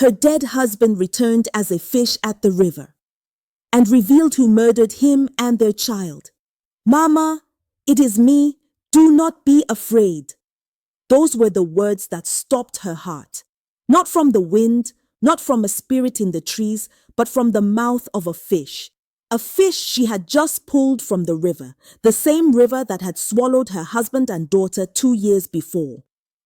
her dead husband returned as a fish at the river and revealed who murdered him and their child. "Mama, it is me. Do not be afraid." Those were the words that stopped her heart. Not from the wind, not from a spirit in the trees, but from the mouth of a fish. A fish she had just pulled from the river, the same river that had swallowed her husband and daughter 2 years before.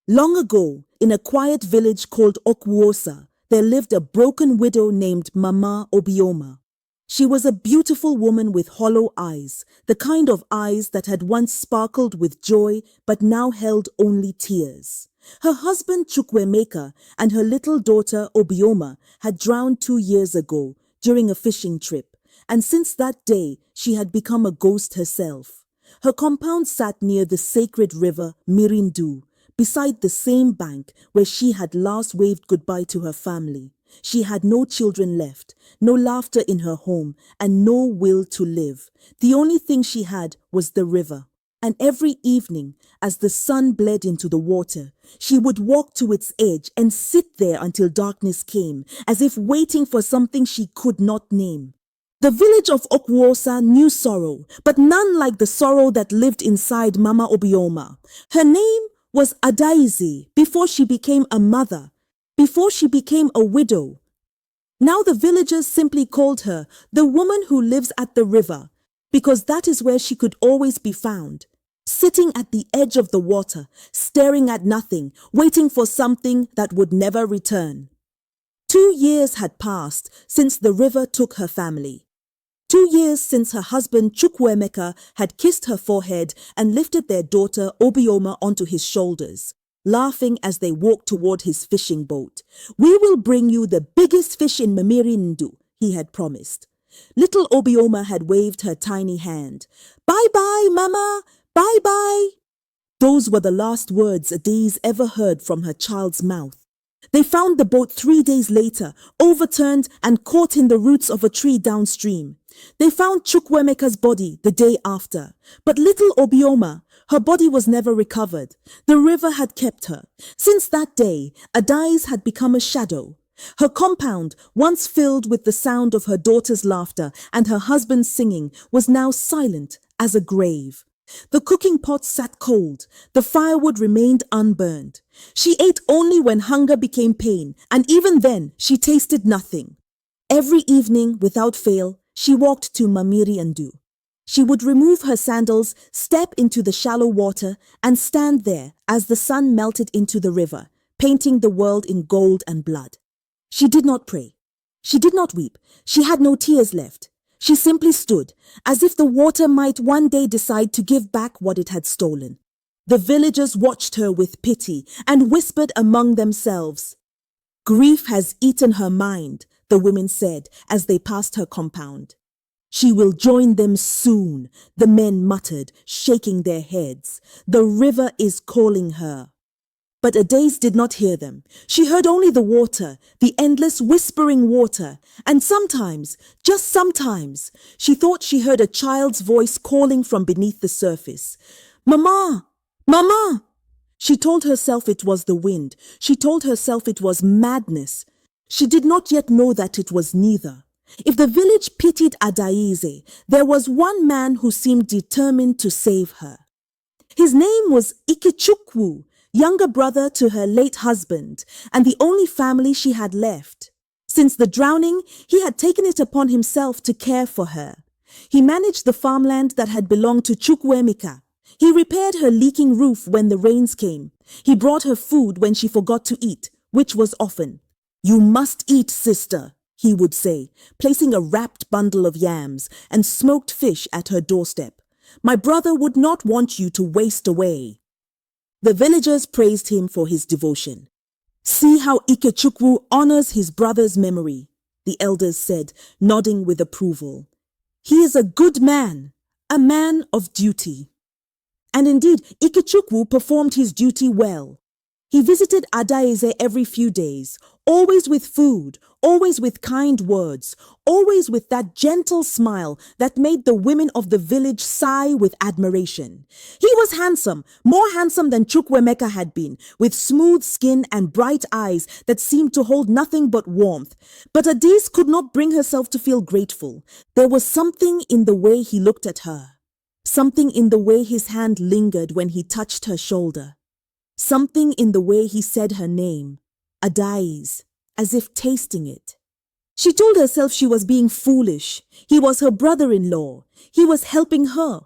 Long ago, in a quiet village called Okwuosa, there lived a broken widow named Mama Obioma. She was a beautiful woman with hollow eyes, the kind of eyes that had once sparkled with joy but now held only tears. Her husband Chukwuemeka and her little daughter Obioma had drowned 2 years ago during a fishing trip, and since that day she had become a ghost herself. Her compound sat near the sacred river Mmiri Ndu, beside the same bank where she had last waved goodbye to her family. She had no children left, no laughter in her home, and no will to live. The only thing she had was the river. And every evening, as the sun bled into the water, she would walk to its edge and sit there until darkness came, as if waiting for something she could not name. The village of Okwuosa knew sorrow, but none like the sorrow that lived inside Mama Obioma. Her name was Adaize before she became a mother, before she became a widow. Now the villagers simply called her the woman who lives at the river, because that is where she could always be found, sitting at the edge of the water, staring at nothing, waiting for something that would never return. 2 years had passed since the river took her family. 2 years since her husband Chukwuemeka had kissed her forehead and lifted their daughter Obioma onto his shoulders, laughing as they walked toward his fishing boat. "We will bring you the biggest fish in Mmiri Ndu," he had promised. Little Obioma had waved her tiny hand. "Bye-bye, Mama! Bye-bye!" Those were the last words Adaize ever heard from her child's mouth. They found the boat 3 days later, overturned and caught in the roots of a tree downstream. They found Chukwuemeka's body the day after. But little Obioma, her body was never recovered. The river had kept her. Since that day, Adaize had become a shadow. Her compound, once filled with the sound of her daughter's laughter and her husband's singing, was now silent as a grave. The cooking pot sat cold. The firewood remained unburned. She ate only when hunger became pain, and even then she tasted nothing. Every evening, without fail, she walked to Mmiri Ndu. She would remove her sandals, step into the shallow water, and stand there as the sun melted into the river, painting the world in gold and blood. She did not pray. She did not weep. She had no tears left. She simply stood, as if the water might one day decide to give back what it had stolen. The villagers watched her with pity and whispered among themselves. "Grief has eaten her mind," the women said as they passed her compound. "She will join them soon," the men muttered, shaking their heads. "The river is calling her." But Adaize did not hear them. She heard only the water, the endless whispering water, and sometimes, just sometimes, she thought she heard a child's voice calling from beneath the surface. "Mama! Mama!" She told herself it was the wind. She told herself it was madness. She did not yet know that it was neither. If the village pitied Adaize, there was one man who seemed determined to save her. His name was Ikechukwu, younger brother to her late husband, and the only family she had left. Since the drowning, he had taken it upon himself to care for her. He managed the farmland that had belonged to Chukwuemeka. He repaired her leaking roof when the rains came. He brought her food when she forgot to eat, which was often. "You must eat, sister," he would say, placing a wrapped bundle of yams and smoked fish at her doorstep. "My brother would not want you to waste away." The villagers praised him for his devotion. "See how Ikechukwu honors his brother's memory," the elders said, nodding with approval. "He is a good man, a man of duty." And indeed, Ikechukwu performed his duty well. He visited Adaize every few days, always with food, always with kind words, always with that gentle smile that made the women of the village sigh with admiration. He was handsome, more handsome than Chukwuemeka had been, with smooth skin and bright eyes that seemed to hold nothing but warmth. But Adis could not bring herself to feel grateful. There was something in the way he looked at her. Something in the way his hand lingered when he touched her shoulder. Something in the way he said her name, Adais, as if tasting it. She told herself she was being foolish. He was her brother-in-law. He was helping her.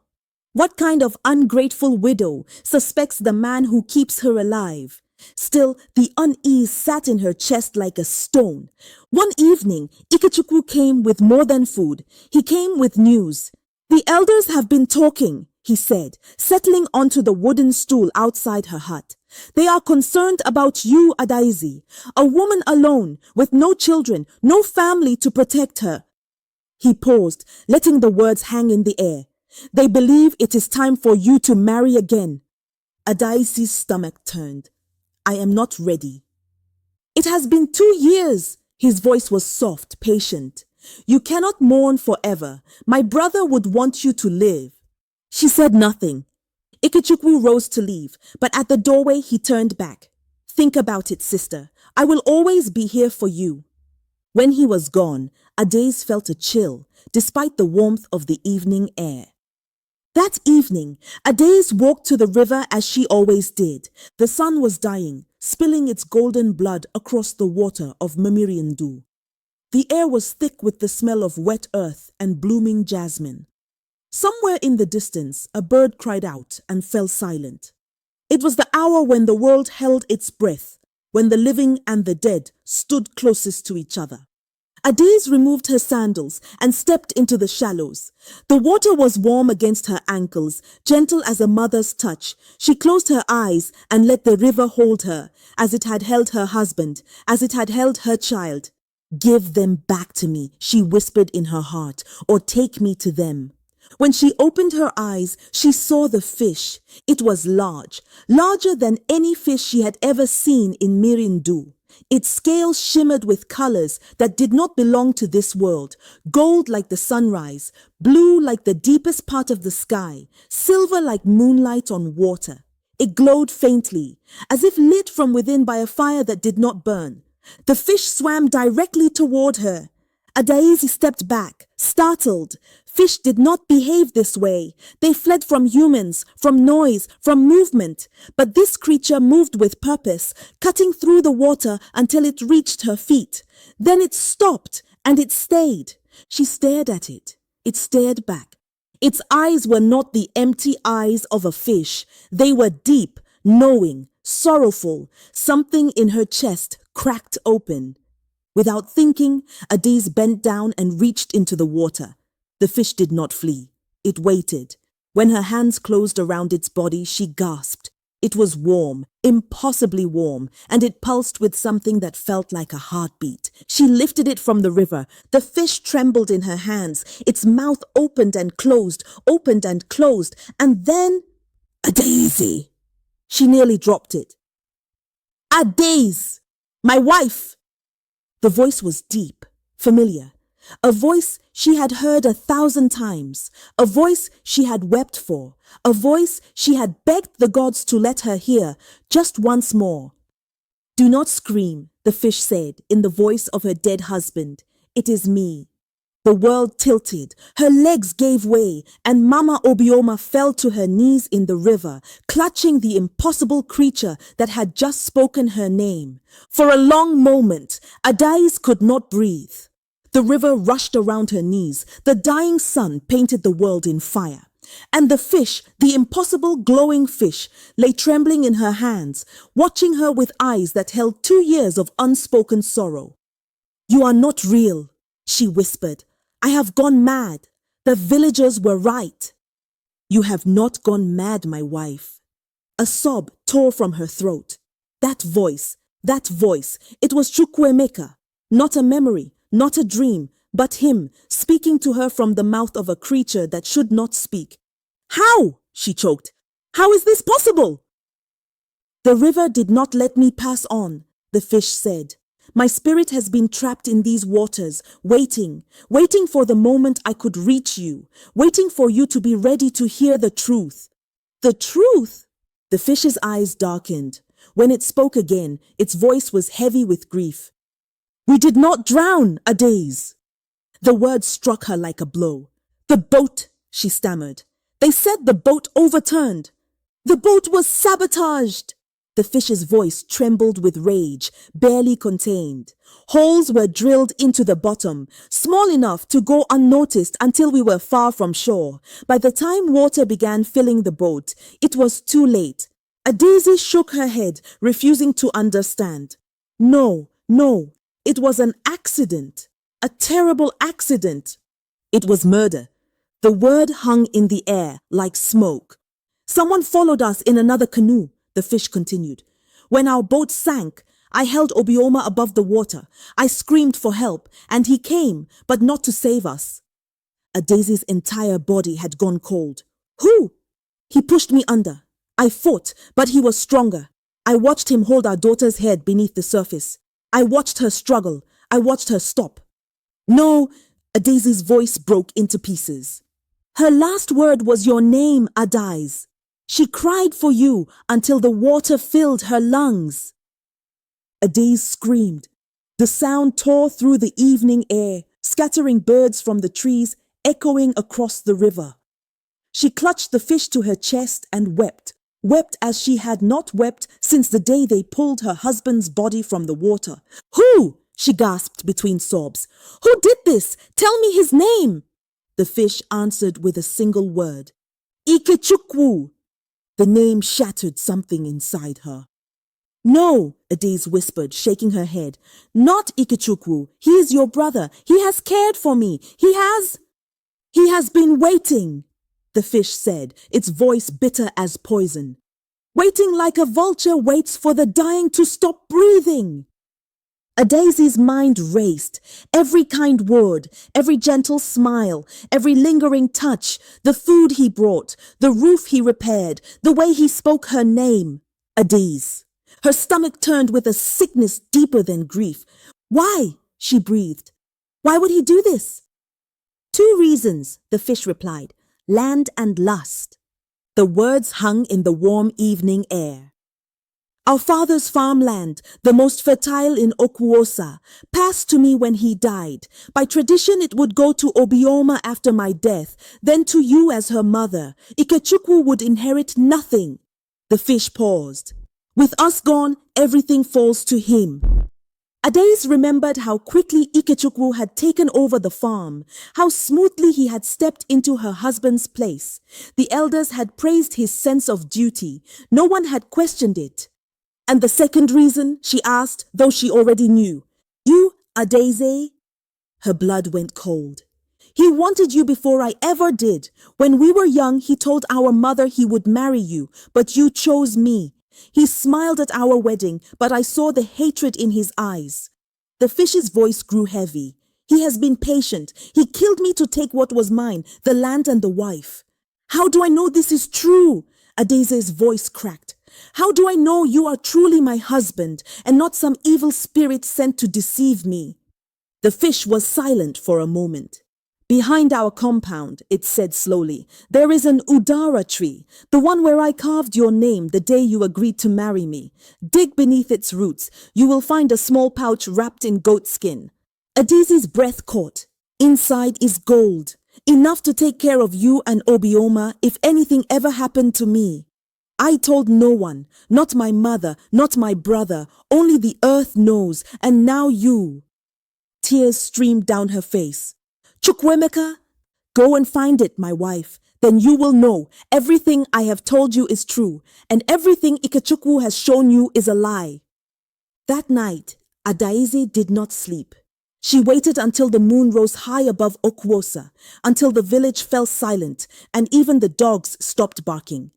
What kind of ungrateful widow suspects the man who keeps her alive? Still, the unease sat in her chest like a stone. One evening, Ikechukwu came with more than food. He came with news. "The elders have been talking," he said, settling onto the wooden stool outside her hut. "They are concerned about you, Adaizi, a woman alone, with no children, no family to protect her." He paused, letting the words hang in the air. "They believe it is time for you to marry again." Adaizi's stomach turned. "I am not ready." "It has been 2 years." His voice was soft, patient. "You cannot mourn forever. My brother would want you to live." She said nothing. Ikechukwu rose to leave, but at the doorway he turned back. "Think about it, sister. I will always be here for you." When he was gone, Adais felt a chill, despite the warmth of the evening air. That evening, Adais walked to the river as she always did. The sun was dying, spilling its golden blood across the water of Mmiri Ndu. The air was thick with the smell of wet earth and blooming jasmine. Somewhere in the distance, a bird cried out and fell silent. It was the hour when the world held its breath, when the living and the dead stood closest to each other. Adis removed her sandals and stepped into the shallows. The water was warm against her ankles, gentle as a mother's touch. She closed her eyes and let the river hold her, as it had held her husband, as it had held her child. "Give them back to me," she whispered in her heart, "or take me to them." When she opened her eyes, she saw the fish. It was large, larger than any fish she had ever seen in Mmiri Ndu. Its scales shimmered with colors that did not belong to this world, gold like the sunrise, blue like the deepest part of the sky, silver like moonlight on water. It glowed faintly, as if lit from within by a fire that did not burn. The fish swam directly toward her. Adaizi stepped back, startled. Fish did not behave this way. They fled from humans, from noise, from movement. But this creature moved with purpose, cutting through the water until it reached her feet. Then it stopped, and it stayed. She stared at it. It stared back. Its eyes were not the empty eyes of a fish. They were deep, knowing, sorrowful. Something in her chest cracked open. Without thinking, Adis bent down and reached into the water. The fish did not flee. It waited. When her hands closed around its body, she gasped. It was warm, impossibly warm, and it pulsed with something that felt like a heartbeat. She lifted it from the river. The fish trembled in her hands. Its mouth opened and closed, and then... Adaizi! She nearly dropped it. Adais! My wife! The voice was deep, familiar. A voice she had heard 1,000 times. A voice she had wept for. A voice she had begged the gods to let her hear just once more. "Do not scream," the fish said in the voice of her dead husband. "It is me." The world tilted, her legs gave way, and Mama Obioma fell to her knees in the river, clutching the impossible creature that had just spoken her name. For a long moment, Adais could not breathe. The river rushed around her knees. The dying sun painted the world in fire. And the fish, the impossible glowing fish, lay trembling in her hands, watching her with eyes that held 2 years of unspoken sorrow. "You are not real," she whispered. "I have gone mad. The villagers were right." "You have not gone mad, my wife." A sob tore from her throat. That voice, it was Chukwuemeka, not a memory, not a dream, but him, speaking to her from the mouth of a creature that should not speak. "How?" she choked. "How is this possible?" "The river did not let me pass on," the fish said. My spirit has been trapped in these waters, waiting for the moment I could reach you, waiting for you to be ready to hear the truth. The truth? The fish's eyes darkened. When it spoke again, its voice was heavy with grief. We did not drown, Adaze. The word struck her like a blow. The boat, she stammered. They said the boat overturned. The boat was sabotaged. The fish's voice trembled with rage, barely contained. Holes were drilled into the bottom, small enough to go unnoticed until we were far from shore. By the time water began filling the boat, it was too late. Adaze shook her head, refusing to understand. No, it was an accident. A terrible accident. It was murder. The word hung in the air like smoke. Someone followed us in another canoe, the fish continued. When our boat sank, I held Obioma above the water. I screamed for help, and he came, but not to save us. Adaze's entire body had gone cold. Who? He pushed me under. I fought, but he was stronger. I watched him hold our daughter's head beneath the surface. I watched her struggle. I watched her stop. No, Adaze's voice broke into pieces. Her last word was your name, Adaze. She cried for you until the water filled her lungs. Adaze screamed. The sound tore through the evening air, scattering birds from the trees, echoing across the river. She clutched the fish to her chest and wept as she had not wept since the day they pulled her husband's body from the water. Who? She gasped between sobs. Who did this? Tell me his name. The fish answered with a single word. Ikechukwu. The name shattered something inside her. No, Adaze whispered, shaking her head. Not Ikechukwu. He is your brother. He has cared for me. He has been waiting, the fish said, its voice bitter as poison. Waiting like a vulture waits for the dying to stop breathing. Adaze's mind raced. Every kind word, every gentle smile, every lingering touch, the food he brought, the roof he repaired, the way he spoke her name. Adaze. Her stomach turned with a sickness deeper than grief. Why? She breathed. Why would he do this? 2 reasons, the fish replied. Land and lust. The words hung in the warm evening air. Our father's farmland, the most fertile in Okwuosa, passed to me when he died. By tradition, it would go to Obioma after my death, then to you as her mother. Ikechukwu would inherit nothing. The fish paused. With us gone, everything falls to him. Adaze remembered how quickly Ikechukwu had taken over the farm, how smoothly he had stepped into her husband's place. The elders had praised his sense of duty. No one had questioned it. And the second reason, she asked, though she already knew. You, Adaze? Her blood went cold. He wanted you before I ever did. When we were young, he told our mother he would marry you, but you chose me. He smiled at our wedding, but I saw the hatred in his eyes. The fish's voice grew heavy. He has been patient. He killed me to take what was mine, the land and the wife. How do I know this is true? Adaze's voice cracked. How do I know you are truly my husband and not some evil spirit sent to deceive me? The fish was silent for a moment. Behind our compound, it said slowly, there is an udara tree, the one where I carved your name the day you agreed to marry me. Dig beneath its roots. You will find a small pouch wrapped in goat skin. Adaze's breath caught. Inside is gold, enough to take care of you and Obioma if anything ever happened to me. I told no one, not my mother, not my brother, only the earth knows, and now you. Tears streamed down her face. Chukwuemeka, go and find it, my wife. Then you will know everything I have told you is true, and everything Ikechukwu has shown you is a lie. That night, Adaze did not sleep. She waited until the moon rose high above Okwuosa, until the village fell silent, and even the dogs stopped barking.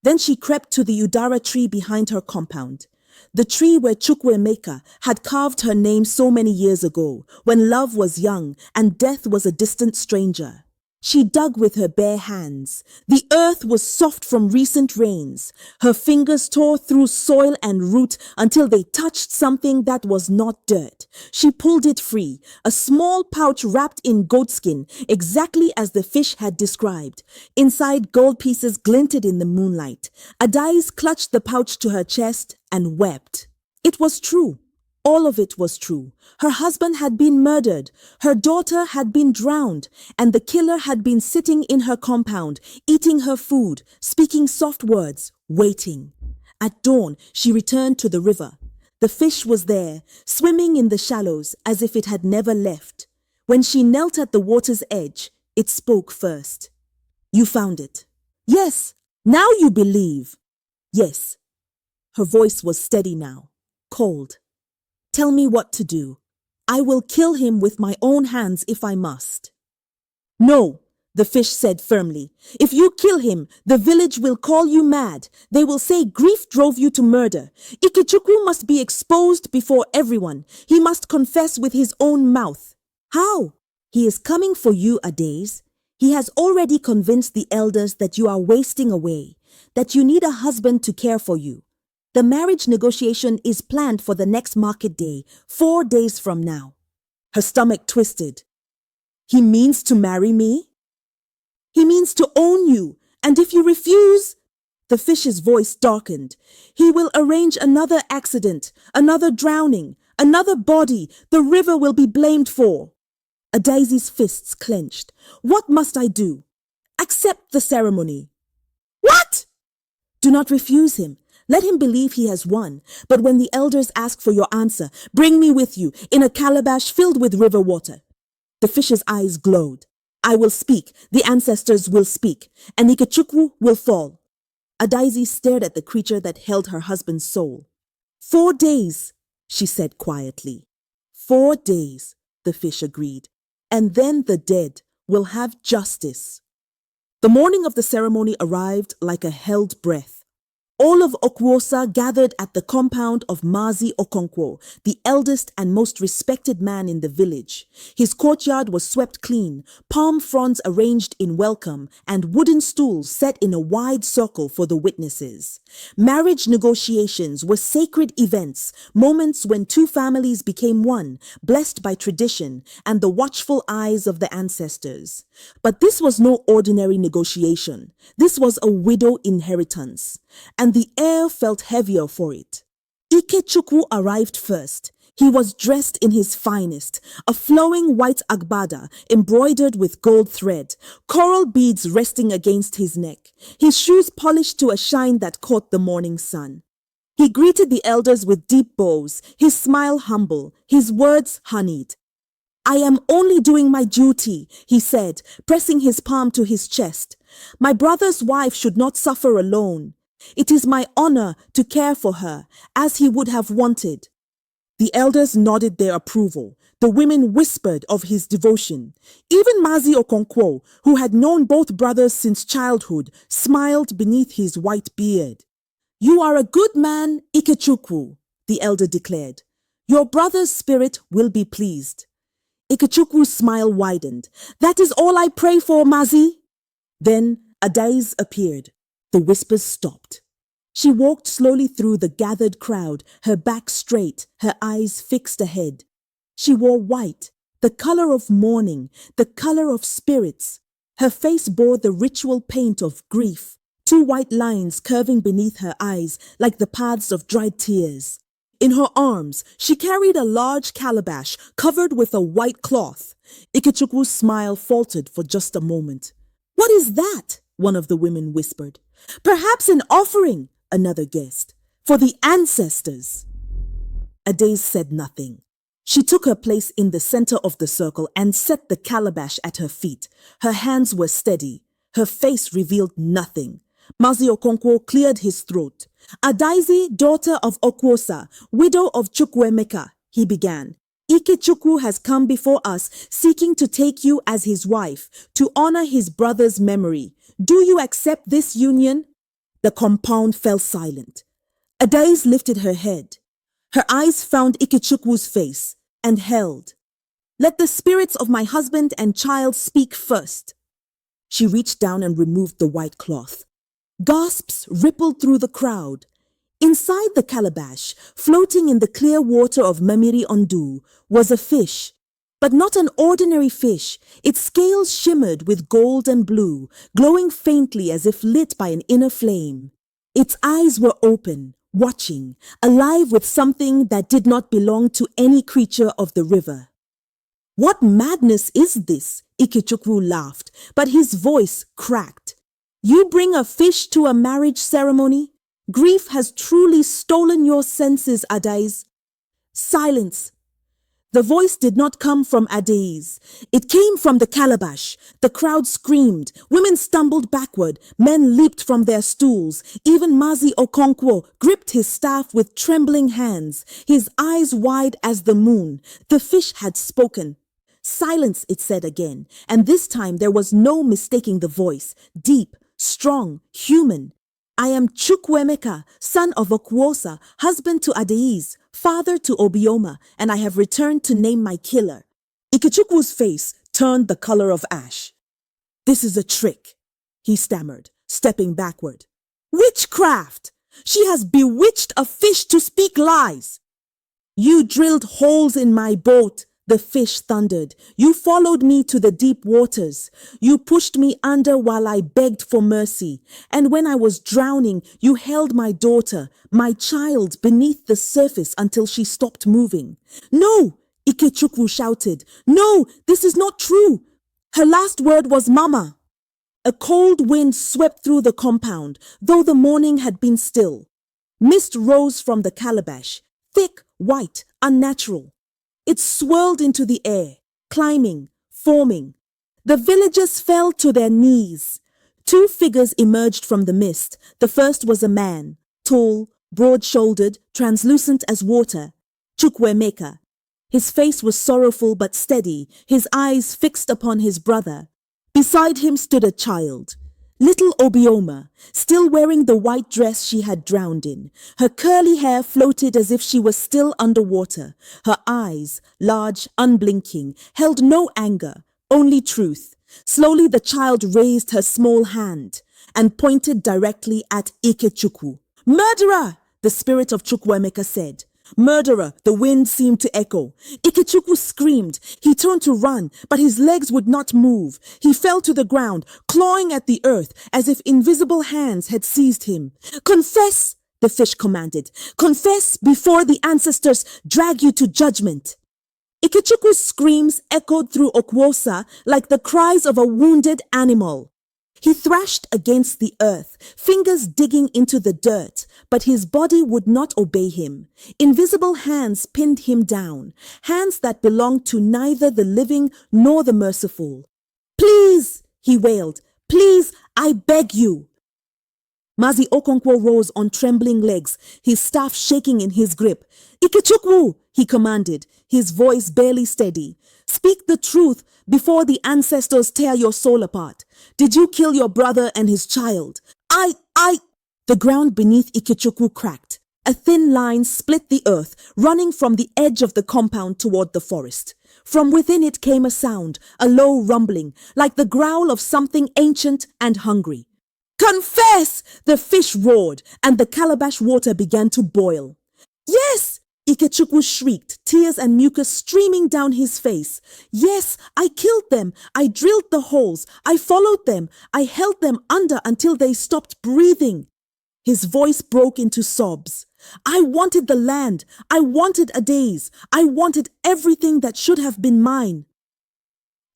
Then she crept to the udara tree behind her compound, the tree where Chukwuemeka had carved her name so many years ago, when love was young and death was a distant stranger. She dug with her bare hands. The earth was soft from recent rains. Her fingers tore through soil and root until they touched something that was not dirt. She pulled it free, a small pouch wrapped in goatskin, exactly as the fish had described. Inside, gold pieces glinted in the moonlight. Adais clutched the pouch to her chest and wept. It was true. All of it was true. Her husband had been murdered, her daughter had been drowned, and the killer had been sitting in her compound, eating her food, speaking soft words, waiting. At dawn, she returned to the river. The fish was there, swimming in the shallows as if it had never left. When she knelt at the water's edge, it spoke first. "You found it." "Yes, now you believe." "Yes." Her voice was steady now, cold. "Tell me what to do. I will kill him with my own hands if I must." "No," the fish said firmly. "If you kill him, the village will call you mad. They will say grief drove you to murder. Ikechukwu must be exposed before everyone. He must confess with his own mouth." "How?" "He is coming for you, Adais. He has already convinced the elders that you are wasting away, that you need a husband to care for you. The marriage negotiation is planned for the next market day, 4 days from now." Her stomach twisted. "He means to marry me?" "He means to own you, and if you refuse—" The fish's voice darkened. "He will arrange another accident, another drowning, another body the river will be blamed for." Adai's fists clenched. "What must I do?" "Accept the ceremony." "What?" "Do not refuse him. Let him believe he has won. But when the elders ask for your answer, bring me with you in a calabash filled with river water." The fish's eyes glowed. "I will speak, the ancestors will speak, and Ikechukwu will fall." Adaizi stared at the creature that held her husband's soul. 4 days, she said quietly. 4 days, the fish agreed. And then the dead will have justice. The morning of the ceremony arrived like a held breath. All of Okwuosa gathered at the compound of Mazi Okonkwo, the eldest and most respected man in the village. His courtyard was swept clean, palm fronds arranged in welcome, and wooden stools set in a wide circle for the witnesses. Marriage negotiations were sacred events, moments when two families became one, blessed by tradition and the watchful eyes of the ancestors. But this was no ordinary negotiation. This was a widow inheritance. And the air felt heavier for it. Ikechukwu arrived first. He was dressed in his finest, a flowing white agbada embroidered with gold thread, coral beads resting against his neck, his shoes polished to a shine that caught the morning sun. He greeted the elders with deep bows, his smile humble, his words honeyed. "I am only doing my duty," he said, pressing his palm to his chest. "My brother's wife should not suffer alone. It is my honor to care for her, as he would have wanted." The elders nodded their approval. The women whispered of his devotion. Even Mazi Okonkwo, who had known both brothers since childhood, smiled beneath his white beard. "You are a good man, Ikechukwu," the elder declared. "Your brother's spirit will be pleased." Ikechukwu's smile widened. "That is all I pray for, Mazi." Then Adais appeared. The whispers stopped. She walked slowly through the gathered crowd, her back straight, her eyes fixed ahead. She wore white, the color of mourning, the color of spirits. Her face bore the ritual paint of grief, 2 white lines curving beneath her eyes like the paths of dried tears. In her arms, she carried a large calabash covered with a white cloth. Ikechukwu's smile faltered for just a moment. "What is that?" one of the women whispered. "Perhaps an offering," another guessed, "for the ancestors." Adais said nothing. She took her place in the center of the circle and set the calabash at her feet. Her hands were steady. Her face revealed nothing. Mazi Okonkwo cleared his throat. "Adaizi, daughter of Okwuosa, widow of Chukwuemeka," he began. "Ikechukwu has come before us, seeking to take you as his wife, to honor his brother's memory. Do you accept this union?" The compound fell silent. Adais lifted her head. Her eyes found Ikechukwu's face and held. "Let the spirits of my husband and child speak first." She reached down and removed the white cloth. Gasps rippled through the crowd. Inside the calabash, floating in the clear water of Mmiri Ndu, was a fish. But not an ordinary fish. Its scales shimmered with gold and blue, glowing faintly as if lit by an inner flame. Its eyes were open, watching, alive with something that did not belong to any creature of the river. "What madness is this?" Ikechukwu laughed, but his voice cracked. "You bring a fish to a marriage ceremony? Grief has truly stolen your senses, Adais." Silence. The voice did not come from Adais. It came from the calabash. The crowd screamed. Women stumbled backward. Men leaped from their stools. Even Mazi Okonkwo gripped his staff with trembling hands, his eyes wide as the moon. The fish had spoken. "Silence," it said again, and this time there was no mistaking the voice. Deep, strong, human. "I am Chukwuemeka, son of Okwuosa, husband to Adais, father to Obioma, and I have returned to name my killer." Ikechukwu's face turned the color of ash. "This is a trick," he stammered, stepping backward. "Witchcraft! She has bewitched a fish to speak lies." "You drilled holes in my boat," the fish thundered. "You followed me to the deep waters. You pushed me under while I begged for mercy. And when I was drowning, you held my daughter, my child, beneath the surface until she stopped moving." "No!" Ikechukwu shouted. "No, this is not true." Her last word was "Mama." A cold wind swept through the compound, though the morning had been still. Mist rose from the calabash, thick, white, unnatural. It swirled into the air, climbing, forming. The villagers fell to their knees. Two figures emerged from the mist. The first was a man, tall, broad-shouldered, translucent as water, Chukwuemeka. His face was sorrowful but steady, his eyes fixed upon his brother. Beside him stood a child, little Obioma, still wearing the white dress she had drowned in. Her curly hair floated as if she was still underwater. Her eyes, large, unblinking, held no anger, only truth. Slowly the child raised her small hand and pointed directly at Ikechukwu. "Murderer!" the spirit of Chukwuemeka said. "Murderer," the wind seemed to echo. Ikechukwu screamed. He turned to run, but his legs would not move. He fell to the ground, clawing at the earth as if invisible hands had seized him. "Confess," the fish commanded. "Confess before the ancestors drag you to judgment." Ikechukwu's screams echoed through Okwuosa like the cries of a wounded animal. He thrashed against the earth, fingers digging into the dirt, but his body would not obey him. Invisible hands pinned him down, hands that belonged to neither the living nor the merciful. "Please," he wailed, "please, I beg you." Mazi Okonkwo rose on trembling legs, his staff shaking in his grip. "Ikechukwu," he commanded, his voice barely steady. "Speak the truth before the ancestors tear your soul apart. Did you kill your brother and his child?" I... The ground beneath Ikechukwu cracked. A thin line split the earth, running from the edge of the compound toward the forest. From within it came a sound, a low rumbling, like the growl of something ancient and hungry. "Confess!" the fish roared, and the calabash water began to boil. "Yes!" Ikechukwu shrieked, tears and mucus streaming down his face. "Yes, I killed them. I drilled the holes. I followed them. I held them under until they stopped breathing." His voice broke into sobs. "I wanted the land. I wanted Adais. I wanted everything that should have been mine."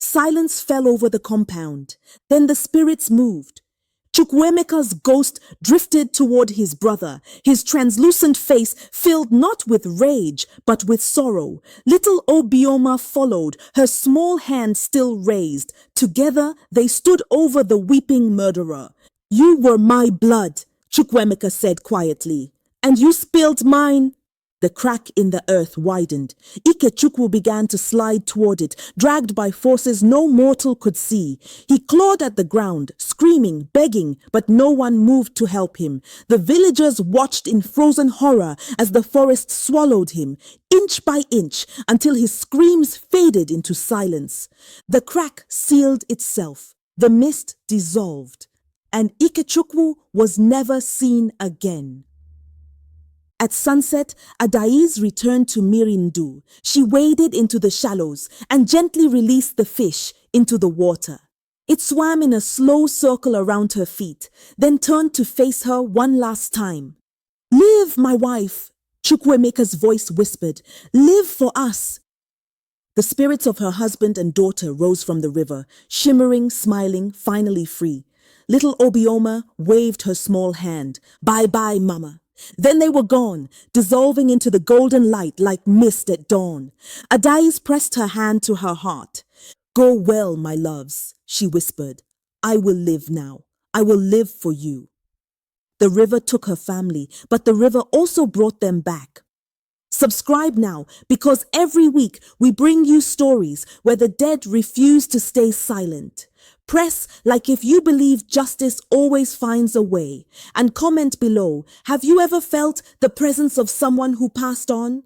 Silence fell over the compound. Then the spirits moved. Chukwuemeka's ghost drifted toward his brother, his translucent face filled not with rage, but with sorrow. Little Obioma followed, her small hand still raised. Together they stood over the weeping murderer. "You were my blood," Chukwuemeka said quietly. "And you spilled mine." The crack in the earth widened. Ikechukwu began to slide toward it, dragged by forces no mortal could see. He clawed at the ground, screaming, begging, but no one moved to help him. The villagers watched in frozen horror as the forest swallowed him, inch by inch, until his screams faded into silence. The crack sealed itself. The mist dissolved, and Ikechukwu was never seen again. At sunset, Adaiz returned to Mmiri Ndu. She waded into the shallows and gently released the fish into the water. It swam in a slow circle around her feet, then turned to face her one last time. "Live, my wife," Chukwuemeka's voice whispered. "Live for us." The spirits of her husband and daughter rose from the river, shimmering, smiling, finally free. Little Obioma waved her small hand. "Bye-bye, Mama." Then they were gone, dissolving into the golden light like mist at dawn. Adaiz pressed her hand to her heart. "Go well, my loves," she whispered. "I will live now. I will live for you." The river took her family, but the river also brought them back. Subscribe now, because every week we bring you stories where the dead refuse to stay silent. Press like if you believe justice always finds a way. And comment below, have you ever felt the presence of someone who passed on?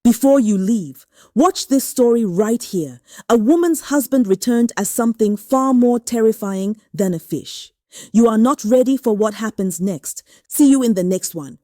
Before you leave, watch this story right here. A woman's husband returned as something far more terrifying than a fish. You are not ready for what happens next. See you in the next one.